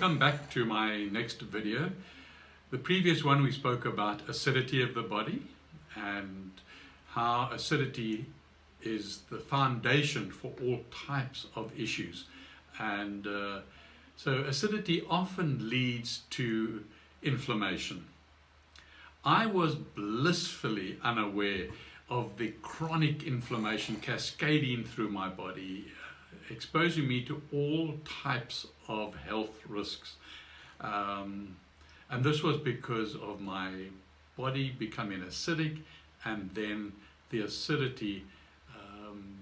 welcome back to my next video. The previous one we spoke about acidity of the body and how acidity is the foundation for all types of issues. And so acidity often leads to inflammation. I was blissfully unaware of the chronic inflammation cascading through my body, exposing me to all types of health risks. And this was because of my body becoming acidic, and then the acidity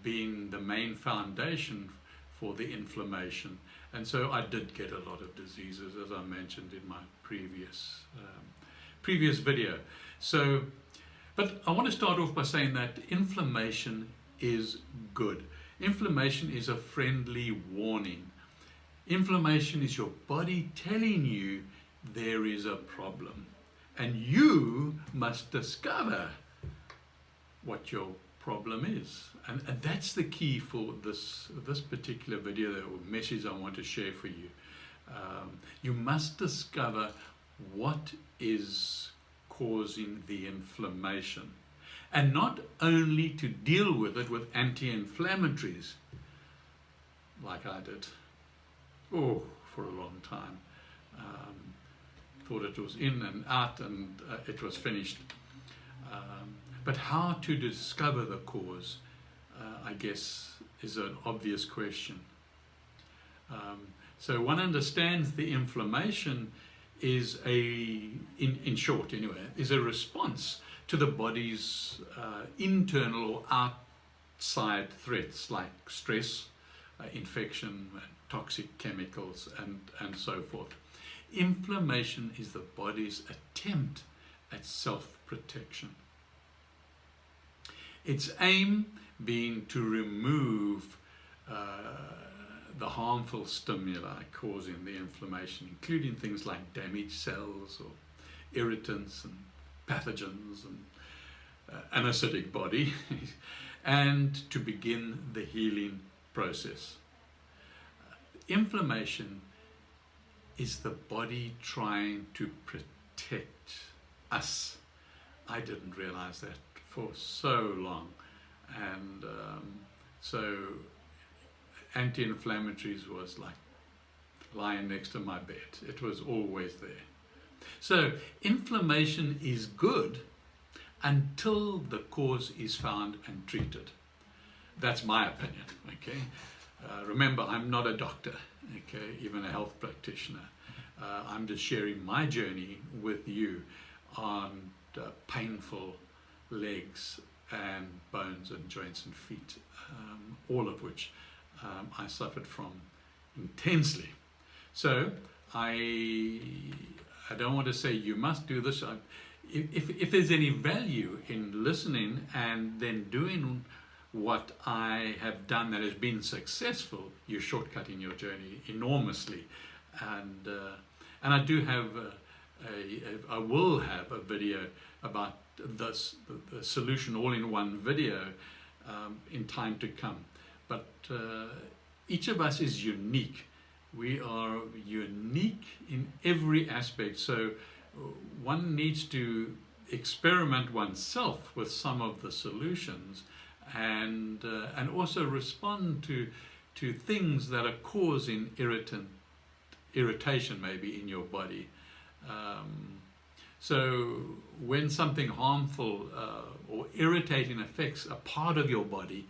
being the main foundation for the inflammation. And so I did get a lot of diseases, as I mentioned in my previous video. But I want to start off by saying that inflammation is good. Inflammation is a friendly warning. Inflammation is your body telling you there is a problem, and you must discover what your problem is. And that's the key for this particular video or message I want to share for you. You must discover what is causing the inflammation, and not only to deal with it with anti-inflammatories like I did for a long time. Thought it was in and out and it was finished. But how to discover the cause, I guess, is an obvious question. So one understands the inflammation is in short anyway, is a response to the body's internal or outside threats like stress, infection, toxic chemicals, and so forth. Inflammation is the body's attempt at self-protection. Its aim being to remove the harmful stimuli causing the inflammation, including things like damaged cells or irritants and pathogens and an acidic body, and to begin the healing process. Inflammation is the body trying to protect us. I didn't realize that for so long, and so anti-inflammatories was like lying next to my bed. It was always there. So inflammation is good until the cause is found and treated. That's my opinion, okay? Remember, I'm not a doctor, okay, even a health practitioner. I'm just sharing my journey with you on painful legs and bones and joints and feet, all of which I suffered from intensely. So I don't want to say you must do this. If there's any value in listening and then doing what I have done that has been successful, you're shortcutting your journey enormously. And I do have I will have a video about this, the solution, all-in-one video in time to come. But each of us is unique. We are unique in every aspect. So one needs to experiment oneself with some of the solutions, and also respond to things that are causing irritation maybe in your body. So when something harmful or irritating affects a part of your body,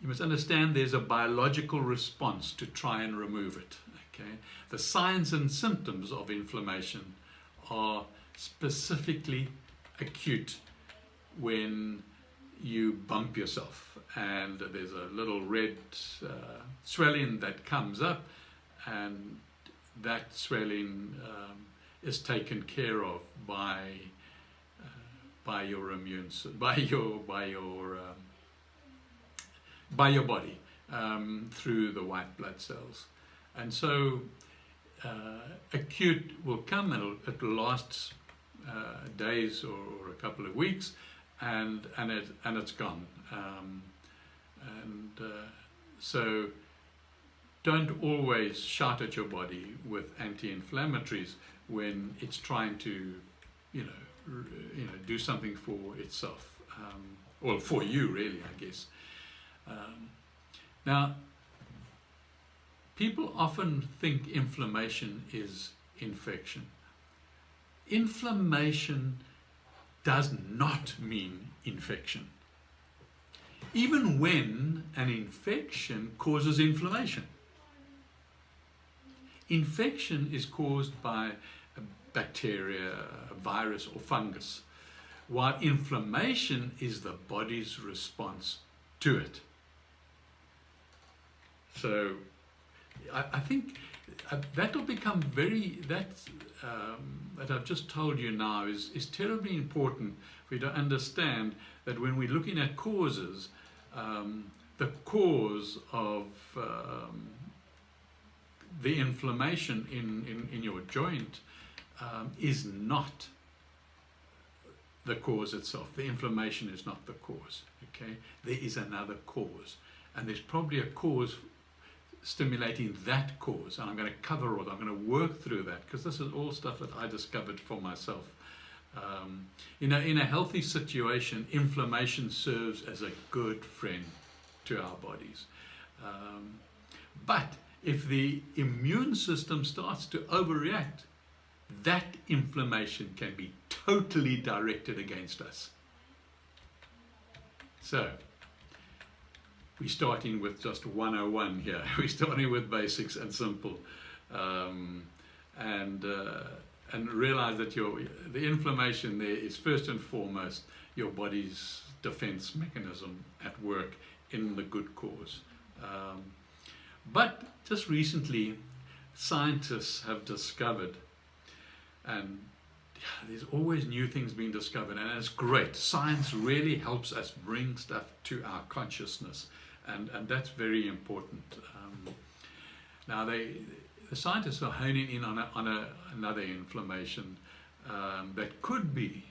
you must understand there's a biological response to try and remove it. Okay? The signs and symptoms of inflammation are specifically acute when you bump yourself and there's a little red swelling that comes up, and that swelling is taken care of by your immune system, by your body through the white blood cells. And so acute will come and it'll last days or a couple of weeks, and it's gone. So don't always shout at your body with anti-inflammatories when it's trying to, do something for itself, or for you, really, I guess. Now, people often think inflammation is infection. Inflammation does not mean infection, even when an infection causes inflammation. Infection is caused by a bacteria, a virus, or fungus, while inflammation is the body's response to it. So I think that will become that I've just told you now is terribly important for you to understand that when we're looking at causes, the cause of the inflammation in your joint is not the cause itself. The inflammation is not the cause, okay? There is another cause, and there's probably a cause stimulating that cause, and I'm going to cover all, I'm going to work through that, because this is all stuff that I discovered for myself. In a healthy situation, inflammation serves as a good friend to our bodies. But if the immune system starts to overreact, that inflammation can be totally directed against us. So, we're starting with just 101 here. We're starting with basics and simple. And realize that the inflammation there is first and foremost your body's defense mechanism at work in the good cause. But just recently, scientists have discovered, and there's always new things being discovered, and it's great. Science really helps us bring stuff to our consciousness, and that's very important. Now the scientists are honing in on another inflammation that could be,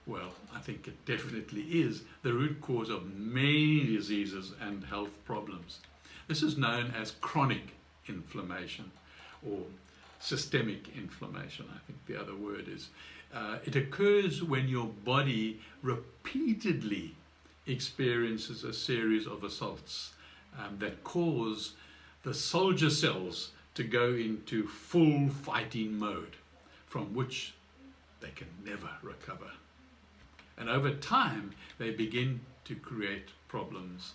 well, I think it definitely is, the root cause of many diseases and health problems. This is known as chronic inflammation, or systemic inflammation, I think the other word is. It occurs when your body repeatedly experiences a series of assaults that cause the soldier cells to go into full fighting mode, from which they can never recover. And over time, they begin to create problems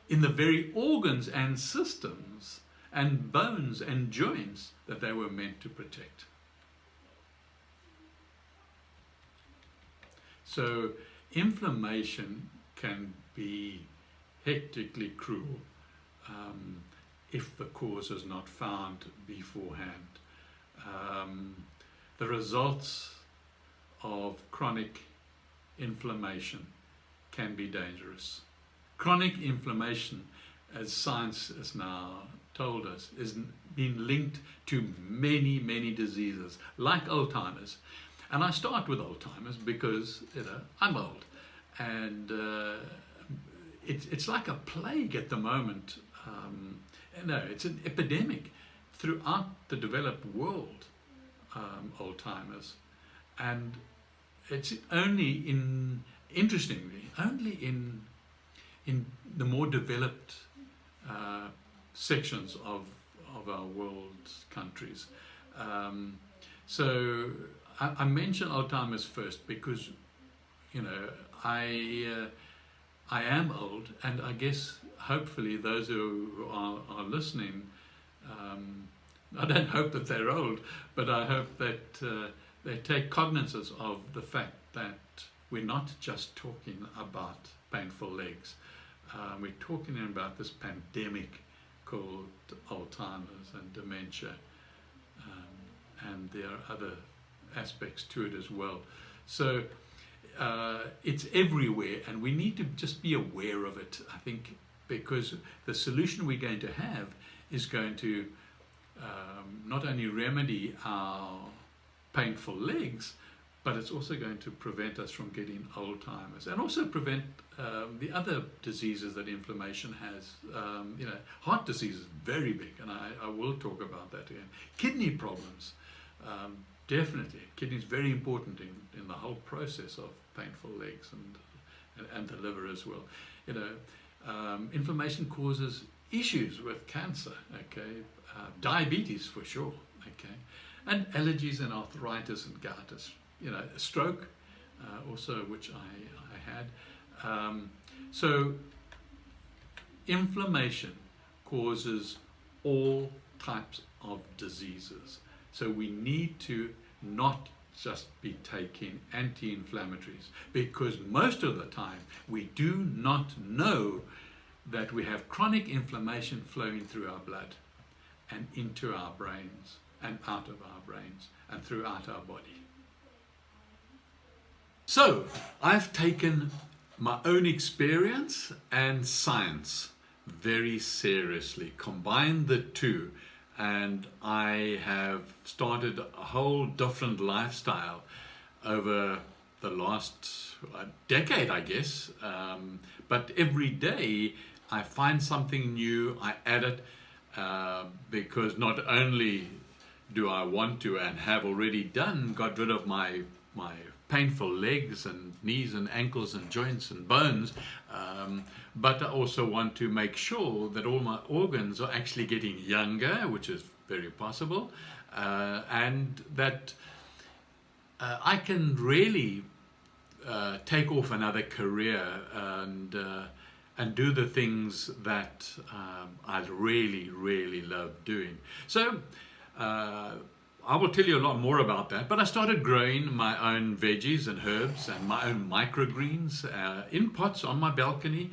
in the very organs and systems and bones and joints that they were meant to protect. So inflammation can be hectically cruel if the cause is not found beforehand. The results of chronic inflammation can be dangerous. Chronic inflammation, as science has now told us, is been linked to many, many diseases, like Alzheimer's. And I start with Alzheimer's because, I'm old. And it's like a plague at the moment. It's an epidemic throughout the developed world, Alzheimer's. And it's interestingly, only in the more developed sections of our world's countries. So I mention Alzheimer's first because, I am old, and I guess hopefully those who are listening, I don't hope that they're old, but I hope that they take cognizance of the fact that we're not just talking about painful legs. We're talking about this pandemic called Alzheimer's and dementia, and there are other aspects to it as well. So it's everywhere, and we need to just be aware of it, I think, because the solution we're going to have is going to not only remedy our painful legs, but it's also going to prevent us from getting Alzheimer's, and also prevent the other diseases that inflammation has. Heart disease is very big, and I will talk about that again. Kidney problems, definitely. Kidney is very important in the whole process of painful legs and the liver as well. Inflammation causes issues with cancer, okay, diabetes for sure, okay, and allergies and arthritis and gout, stroke, also, which I had. So inflammation causes all types of diseases. So we need to not just be taking anti-inflammatories, because most of the time we do not know that we have chronic inflammation flowing through our blood and into our brains and out of our brains and throughout our body. So I've taken my own experience and science very seriously, combined the two, and I have started a whole different lifestyle over the last decade, I guess. But every day I find something new, I add it, because not only do I want to, and have already done, got rid of my painful legs and knees and ankles and joints and bones, but I also want to make sure that all my organs are actually getting younger, which is very possible, and that I can really take off another career and do the things that I really, really love doing. So I will tell you a lot more about that, but I started growing my own veggies and herbs and my own microgreens in pots on my balcony,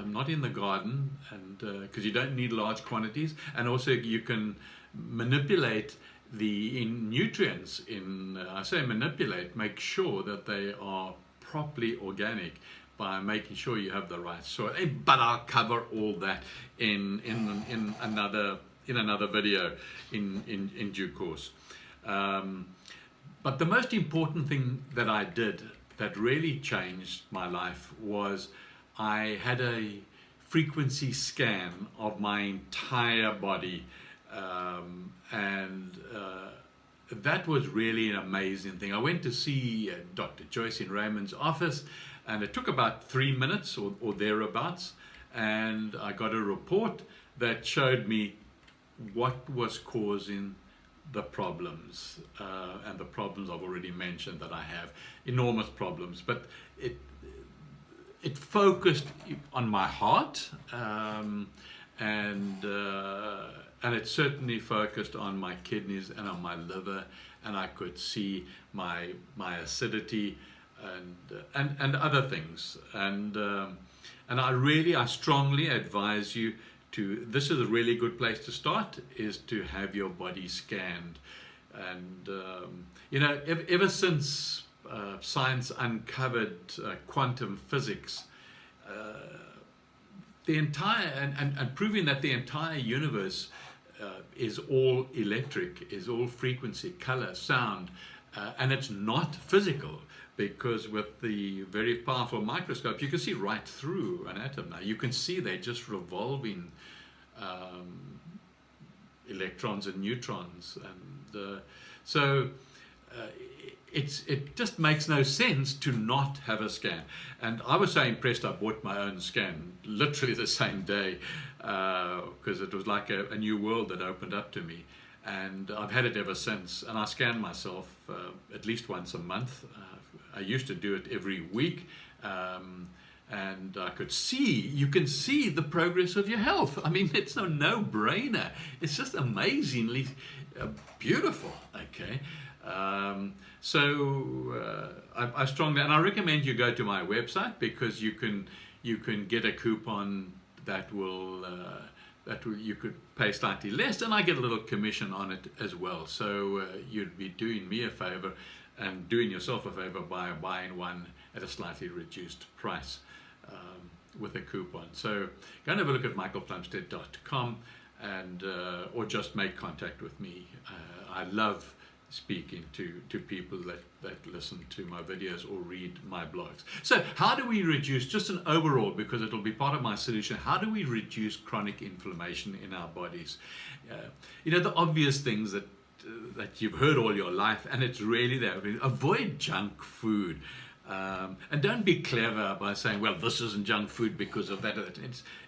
not in the garden, and because you don't need large quantities, and also you can manipulate the nutrients I say manipulate, make sure that they are properly organic by making sure you have the right soil. But I'll cover all that in another video in due course. But the most important thing that I did that really changed my life was I had a frequency scan of my entire body, and that was really an amazing thing. I went to see Dr. Joyce in Raymond's office, and it took about 3 minutes or thereabouts, and I got a report that showed me what was causing the problems, and the problems I've already mentioned that I have, enormous problems, but it focused on my heart, and it certainly focused on my kidneys and on my liver, and I could see my acidity and other things, and I strongly advise you to, this is a really good place to start, is to have your body scanned. And ever since science uncovered quantum physics, the entire and proving that the entire universe is all electric, is all frequency, color, sound, and it's not physical, because with the very powerful microscope you can see right through an atom. Now you can see they're just revolving electrons and neutrons, and so it just makes no sense to not have a scan. And I was so impressed, I bought my own scan literally the same day, because it was like a new world that opened up to me, and I've had it ever since. And I scan myself at least once a month. I used to do it every week, and I could see, you can see the progress of your health. I mean, it's a no-brainer. It's just amazingly beautiful, okay? I strongly, and I recommend you go to my website, because you can get a coupon that will you could pay slightly less, and I get a little commission on it as well. So you'd be doing me a favor and doing yourself a favor by buying one at a slightly reduced price with a coupon. So go and have a look at michaelplumstead.com, and or just make contact with me. I love speaking to people that listen to my videos or read my blogs. So how do we reduce, just an overall, because it'll be part of my solution, how do we reduce chronic inflammation in our bodies? The obvious things that you've heard all your life, and it's really there. Avoid junk food. And don't be clever by saying, well, this isn't junk food because of that.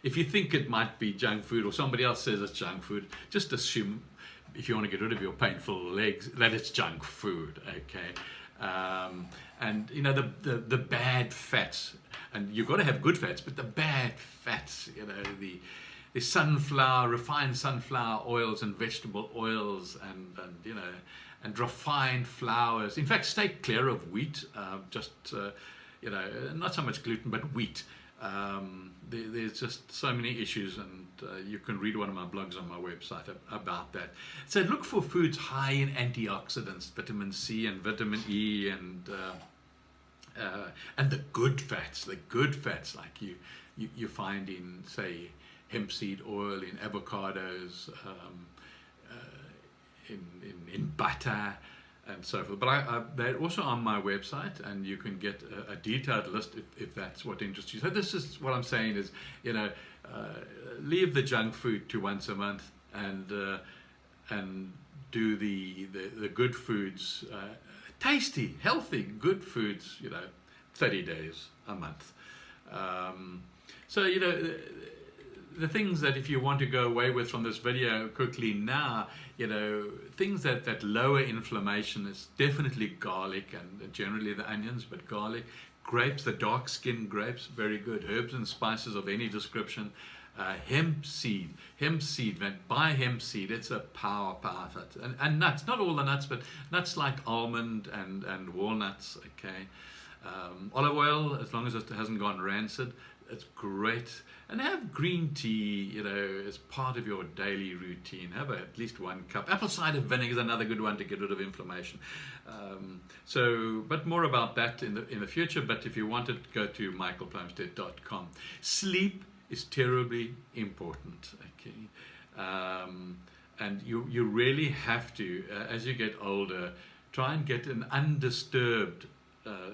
If you think it might be junk food, or somebody else says it's junk food, just assume, if you want to get rid of your painful legs, that it's junk food, okay? And the bad fats, and you've got to have good fats, but the bad fats, the sunflower, refined sunflower oils and vegetable oils, and refined flours. In fact, stay clear of wheat. Not so much gluten, but wheat. There's just so many issues, and you can read one of my blogs on my website about that. So look for foods high in antioxidants, vitamin C and vitamin E, and the good fats like you find in, say, hemp seed oil, in avocados, in butter, and so forth. But they're also on my website, and you can get a detailed list if that's what interests you. So this is what I'm saying is, leave the junk food to once a month, and do the good foods, tasty, healthy, good foods, 30 days a month. The things that, if you want to go away with from this video quickly now, things that lower inflammation is definitely garlic, and generally the onions, but garlic. Grapes, the dark skinned grapes, very good. Herbs and spices of any description. Hemp seed, buy hemp seed, it's a power fat. And nuts, not all the nuts, but nuts like almond and walnuts, okay. Olive oil, as long as it hasn't gone rancid, it's great. And have green tea, as part of your daily routine. Have at least 1 cup. Apple cider vinegar is another good one to get rid of inflammation. But more about that in the future. But if you want it, go to michaelplumstead.com. Sleep is terribly important, okay. And you really have to, as you get older, try and get an undisturbed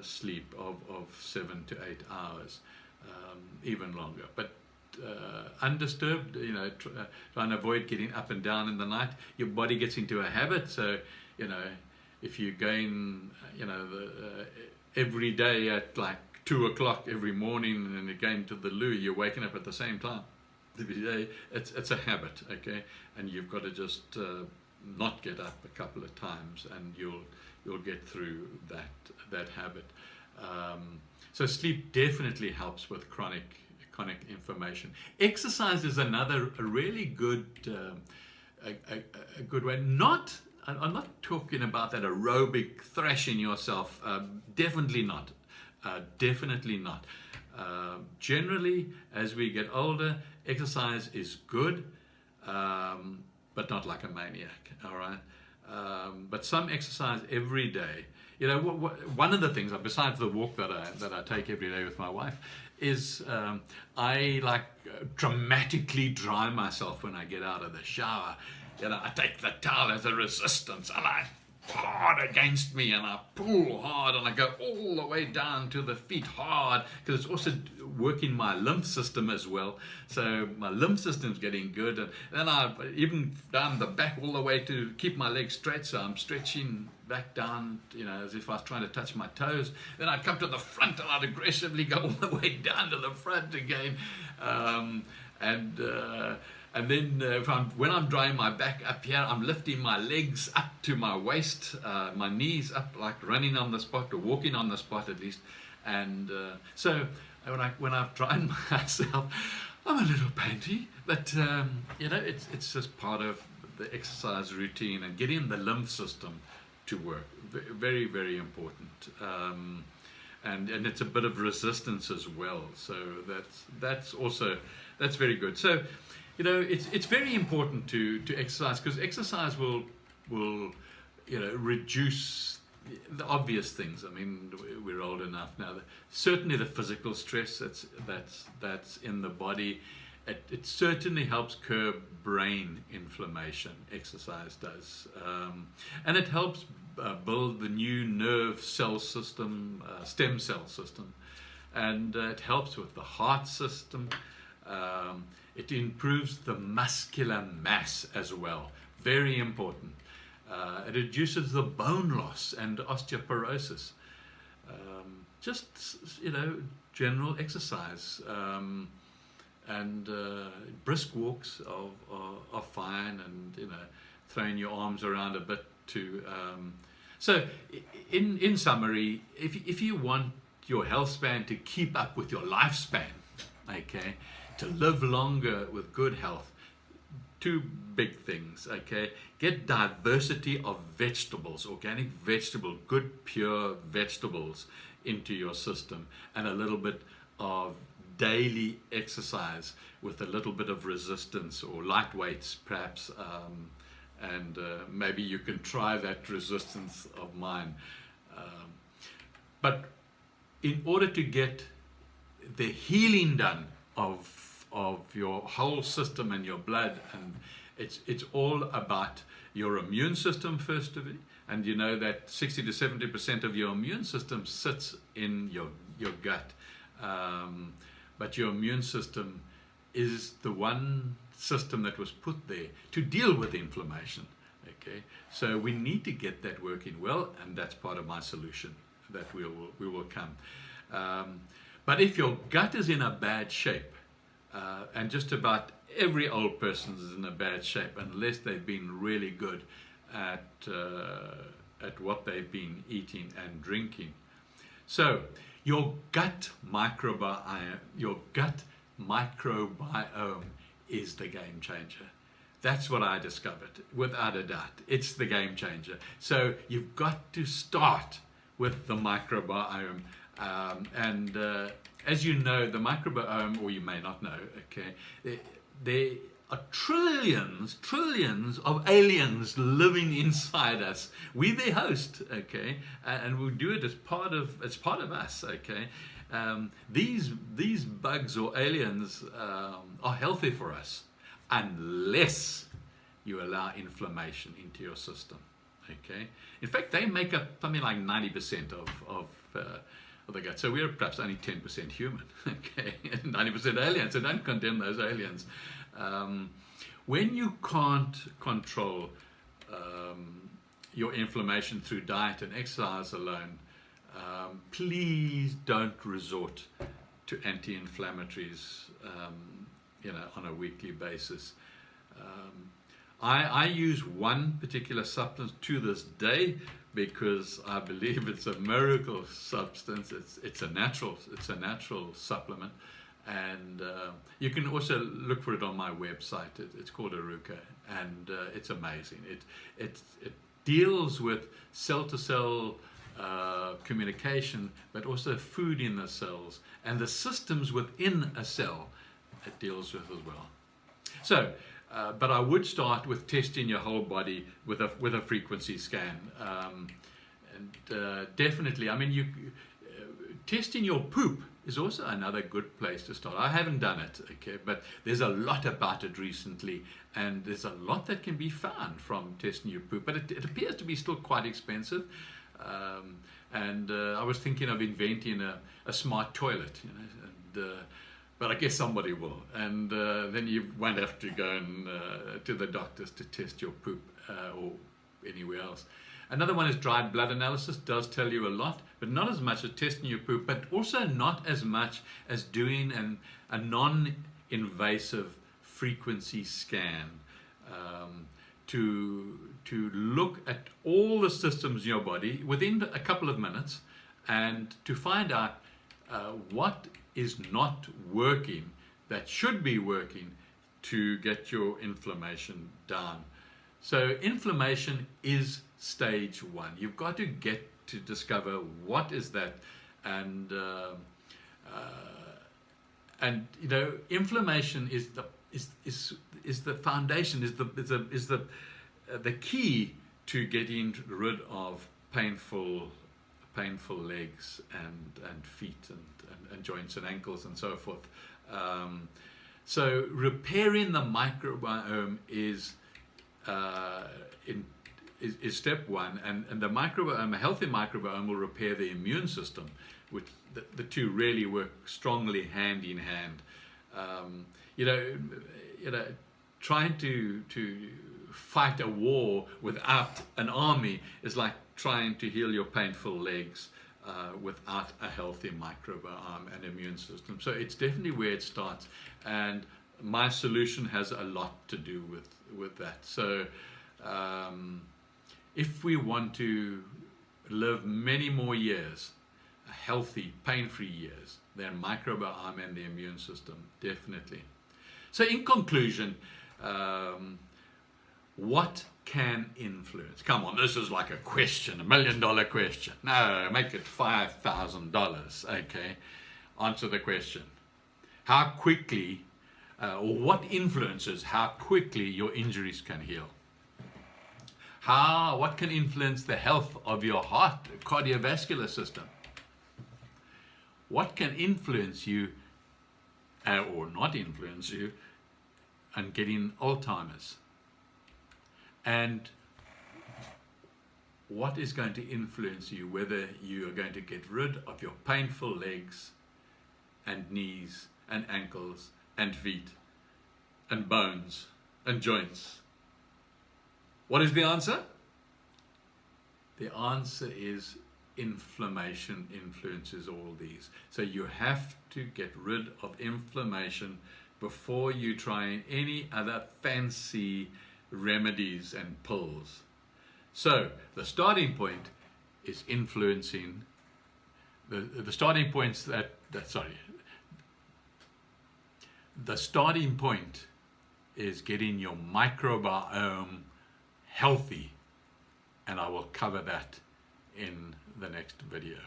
sleep of 7 to 8 hours. Even longer, but undisturbed, try and avoid getting up and down in the night. Your body gets into a habit, so if you gain every day at like 2 o'clock every morning, and again to the loo, you're waking up at the same time every day. It's a habit, okay, and you've got to just not get up a couple of times, and you'll get through that habit. So sleep definitely helps with chronic inflammation. Exercise is another really good a good way. I'm not talking about that aerobic thrashing yourself. Definitely not. Definitely not. Generally, as we get older, exercise is good, but not like a maniac. All right. But some exercise every day. One of the things, besides the walk that I take every day with my wife, is I dramatically dry myself when I get out of the shower. I take the towel as a resistance, and I hard against me, and I pull hard, and I go all the way down to the feet hard, because it's also working my lymph system as well. So my lymph system's getting good, and then I even down the back all the way to keep my legs straight. So I'm stretching back down, as if I was trying to touch my toes. Then I'd come to the front, and I'd aggressively go all the way down to the front again, and then when I'm drying my back up here, I'm lifting my legs up to my waist, my knees up, like running on the spot or walking on the spot at least. And so when I've dried myself, I'm a little panty, but it's just part of the exercise routine and getting the lymph system to work. Very, very important. And it's a bit of resistance as well. So that's very good. So it's very important to exercise, because exercise will reduce the obvious things. I mean, we're old enough now. Certainly the physical stress that's in the body. it certainly helps curb brain inflammation, exercise does. And it helps build the new nerve cell system, stem cell system. And it helps with the heart system. It improves the muscular mass as well. Very important. It reduces the bone loss and osteoporosis. Just, general exercise. And brisk walks are fine, and throwing your arms around a bit too. So in summary, if you want your health span to keep up with your lifespan, okay, to live longer with good health, two big things, okay. Get diversity of vegetables, organic vegetable, good pure vegetables into your system, and a little bit of daily exercise with a little bit of resistance or light weights perhaps, and maybe you can try that resistance of mine. But in order to get the healing done of your whole system and your blood, and it's all about your immune system first of it, and you know that 60 to 70% of your immune system sits in your gut. But your immune system is the one system that was put there to deal with inflammation. Okay, so we need to get that working well, and that's part of my solution that we will come. But if your gut is in a bad shape, and just about every old person is in a bad shape unless they've been really good at what they've been eating and drinking. So your gut microbiome is the game changer. That's what I discovered, without a doubt. It's the game changer. So you've got to start with the microbiome. And as you know, the microbiome, or you may not know, okay, there are trillions of aliens living inside us. We're their host, okay, and we do it as part of us, okay. These bugs or aliens are healthy for us unless you allow inflammation into your system, okay. In fact, they make up something like 90% of the gut. So we're perhaps only 10% human, okay, 90% aliens. So don't condemn those aliens. When you can't control your inflammation through diet and exercise alone, please don't resort to anti-inflammatories, on a weekly basis. I use one particular supplement to this day because I believe it's a miracle substance. It's a natural supplement, and you can also look for it on my website. It's called Aruka, and it's amazing. It deals with cell-to-cell communication, but also food in the cells and the systems within a cell it deals with as well. So, but I would start with testing your whole body with a frequency scan, and definitely, I mean, testing your poop is also another good place to start. I haven't done it, okay, but there's a lot about it recently, and there's a lot that can be found from testing your poop, but it appears to be still quite expensive. And I was thinking of inventing a smart toilet, but I guess somebody will, and then you won't have to go to the doctors to test your poop or anywhere else. Another one is dried blood analysis. Does tell you a lot, but not as much as testing your poop, but also not as much as doing a non-invasive frequency scan to look at all the systems in your body within a couple of minutes, and to find out what is not working that should be working to get your inflammation down. So inflammation is stage one. You've got to get to discover what is that, and inflammation is the foundation, is the key to getting rid of painful legs and feet and joints and ankles and so forth. So repairing the microbiome is step one, and the microbiome, a healthy microbiome, will repair the immune system, which the two really work strongly hand in hand. Trying to fight a war without an army is like trying to heal your painful legs without a healthy microbiome and immune system. So it's definitely where it starts, and my solution has a lot to do with that. So if we want to live many more years, healthy, pain-free years, then microbiome and the immune system, definitely. So in conclusion, what can influence? Come on, this is like a question, $1 million question. No, make it $5,000. Okay, answer the question. How quickly, or what influences how quickly your injuries can heal? What can influence the health of your heart, cardiovascular system? What can influence you, or not influence you, and getting Alzheimer's? And what is going to influence you, whether you are going to get rid of your painful legs and knees and ankles and feet and bones and joints? What is the answer? The answer is inflammation influences all these. So you have to get rid of inflammation before you try any other fancy remedies and pills. So the starting point is influencing the starting points the starting point is getting your microbiome healthy, and I will cover that in the next video.